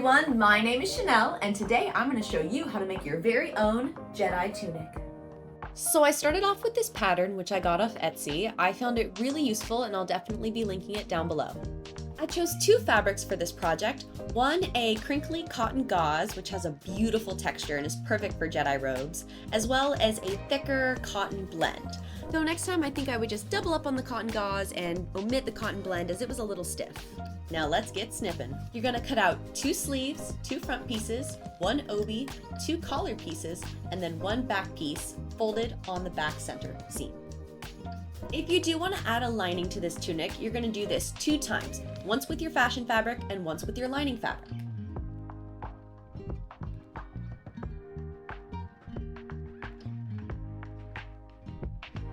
everyone, my name is Chanel, and today I'm going to show you how to make your very own Jedi tunic. So I started off with this pattern, which I got off Etsy. I found it really useful and I'll definitely be linking it down below. I chose two fabrics for this project. One, a crinkly cotton gauze, which has a beautiful texture and is perfect for Jedi robes, as well as a thicker cotton blend. Though next time I think I would just double up on the cotton gauze and omit the cotton blend as it was a little stiff. Now let's get snipping. You're gonna cut out 2 sleeves, 2 front pieces, 1 obi, 2 collar pieces, and then 1 back piece folded on the back center seam. If you do want to add a lining to this tunic, you're going to do this 2 times, once with your fashion fabric and once with your lining fabric.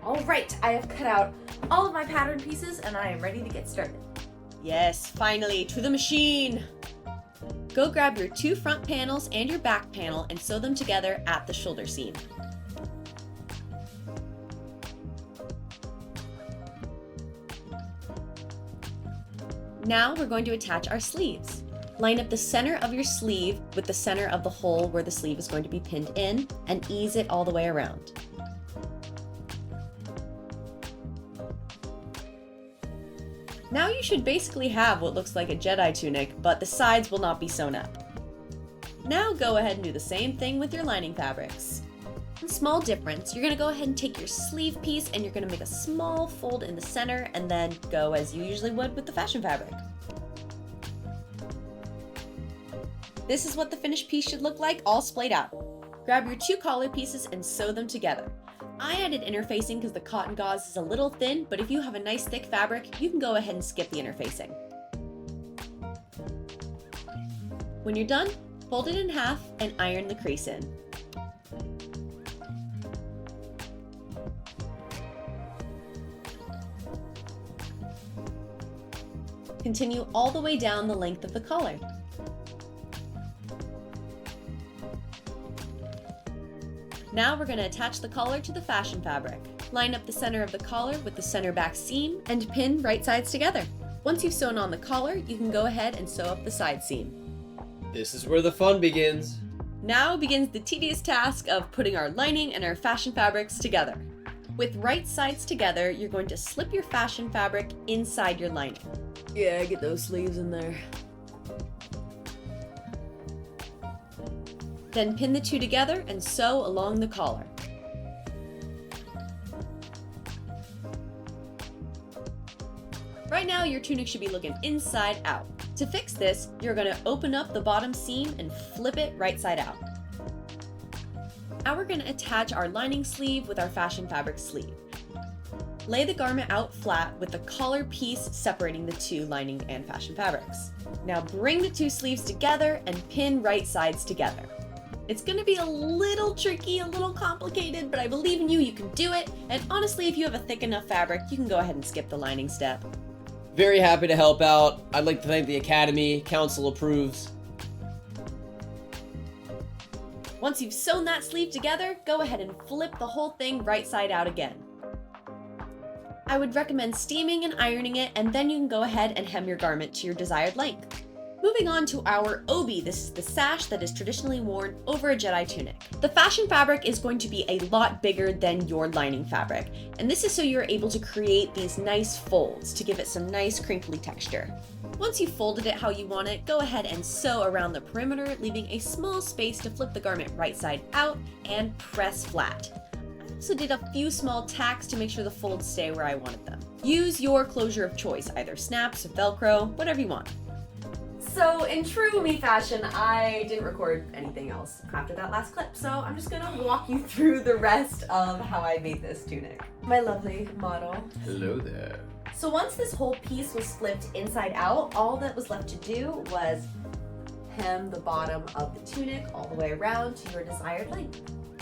Alright, I have cut out all of my pattern pieces and I am ready to get started. Yes, finally, to the machine! Go grab your 2 front panels and your back panel and sew them together at the shoulder seam. Now we're going to attach our sleeves. Line up the center of your sleeve with the center of the hole where the sleeve is going to be pinned in and ease it all the way around. Now you should basically have what looks like a Jedi tunic, but the sides will not be sewn up. Now go ahead and do the same thing with your lining fabrics. One small difference, you're going to go ahead and take your sleeve piece and you're going to make a small fold in the center and then go as you usually would with the fashion fabric. This is what the finished piece should look like, all splayed out. Grab your 2 collar pieces and sew them together. I added interfacing because the cotton gauze is a little thin, but if you have a nice thick fabric, you can go ahead and skip the interfacing. When you're done, fold it in half and iron the crease in. Continue all the way down the length of the collar. Now we're going to attach the collar to the fashion fabric. Line up the center of the collar with the center back seam and pin right sides together. Once you've sewn on the collar, you can go ahead and sew up the side seam. This is where the fun begins. Now begins the tedious task of putting our lining and our fashion fabrics together. With right sides together, you're going to slip your fashion fabric inside your lining. Yeah, get those sleeves in there. Then pin the 2 together and sew along the collar. Right now, your tunic should be looking inside out. To fix this, you're going to open up the bottom seam and flip it right side out. Now we're going to attach our lining sleeve with our fashion fabric sleeve. Lay the garment out flat with the collar piece separating the 2 lining and fashion fabrics. Now bring the 2 sleeves together and pin right sides together. It's going to be a little tricky, a little complicated, but I believe in you, you can do it. And honestly, if you have a thick enough fabric, you can go ahead and skip the lining step. Very happy to help out. I'd like to thank the Academy. Council approves. Once you've sewn that sleeve together, go ahead and flip the whole thing right side out again. I would recommend steaming and ironing it, and then you can go ahead and hem your garment to your desired length. Moving on to our obi, this is the sash that is traditionally worn over a Jedi tunic. The fashion fabric is going to be a lot bigger than your lining fabric, and this is so you're able to create these nice folds to give it some nice crinkly texture. Once you've folded it how you want it, go ahead and sew around the perimeter, leaving a small space to flip the garment right side out and press flat. I also did a few small tacks to make sure the folds stay where I wanted them. Use your closure of choice, either snaps or Velcro, whatever you want. So in true me fashion, I didn't record anything else after that last clip, so I'm just gonna walk you through the rest of how I made this tunic. My lovely model. Hello there. So once this whole piece was flipped inside out, all that was left to do was hem the bottom of the tunic all the way around to your desired length.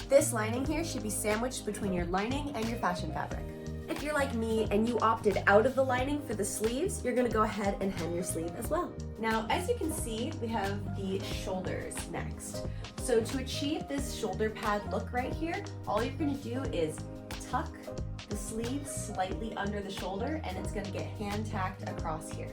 This lining here should be sandwiched between your lining and your fashion fabric. If you're like me and you opted out of the lining for the sleeves, you're gonna go ahead and hem your sleeve as well. Now, as you can see, we have the shoulders next. So to achieve this shoulder pad look right here, all you're gonna do is tuck the sleeve slightly under the shoulder and it's gonna get hand tacked across here.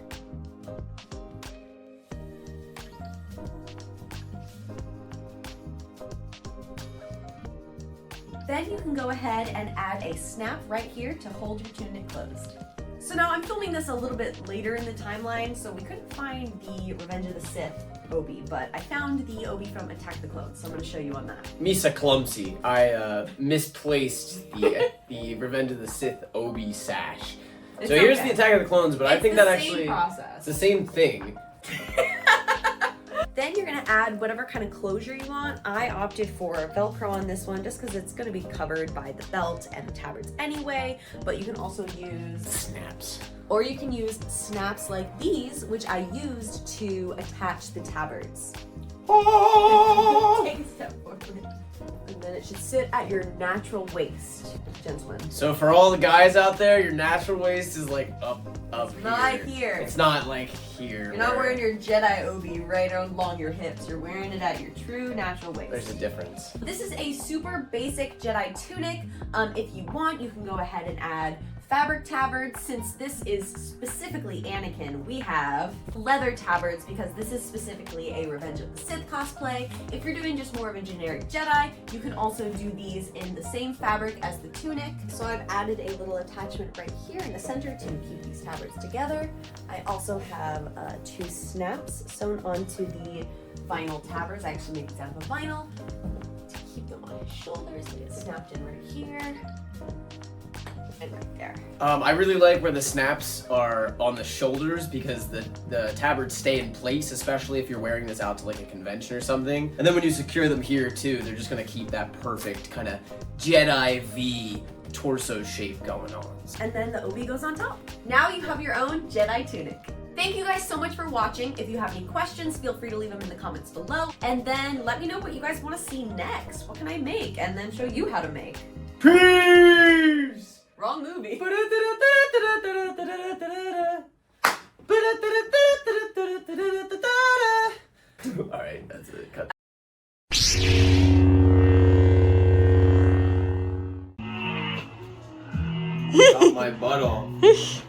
Then you can go ahead and add a snap right here to hold your tunic closed. So now I'm filming this a little bit later in the timeline, so we couldn't find the Revenge of the Sith Obi, but I found the Obi from Attack the Clones, so I'm going to show you on that. Misa clumsy. I misplaced the Revenge of the Sith Obi sash. It's So here's okay. the Attack of the Clones, but I It's think the that same actually process. it's the same thing. Then you're gonna add whatever kind of closure you want. I opted for Velcro on this one just because it's gonna be covered by the belt and the tabards anyway, but you can also use Snaps. or you can use snaps like these, which I used to attach the tabards. Take a step forward. And then it should sit at your natural waist, gentlemen. So for all the guys out there, your natural waist is like up It's not here. It's not like here. You're not where wearing your Jedi Obi right along your hips. You're wearing it at your true natural waist. There's a difference. This is a super basic Jedi tunic. If you want, you can go ahead and add fabric tabards. Since this is specifically Anakin, we have leather tabards because this is specifically a Revenge of the Sith cosplay. If you're doing just more of a generic Jedi, you can also do these in the same fabric as the tunic. So I've added a little attachment right here in the center to keep these tabards together. I also have 2 snaps sewn onto the vinyl tabards. I actually made these out of vinyl to keep them on his shoulders. They get snapped in right here. And right there. I really like where the snaps are on the shoulders because the tabards stay in place, especially if you're wearing this out to like a convention or something. And then when you secure them here too, they're just gonna keep that perfect kind of Jedi V torso shape going on. And then the Obi goes on top. Now you have your own Jedi tunic. Thank you guys so much for watching. If you have any questions, feel free to leave them in the comments below. And then let me know what you guys want to see next. What can I make? And then show you how to make. Peace! Wrong movie. Alright, that's it. Cut. Got my butt off.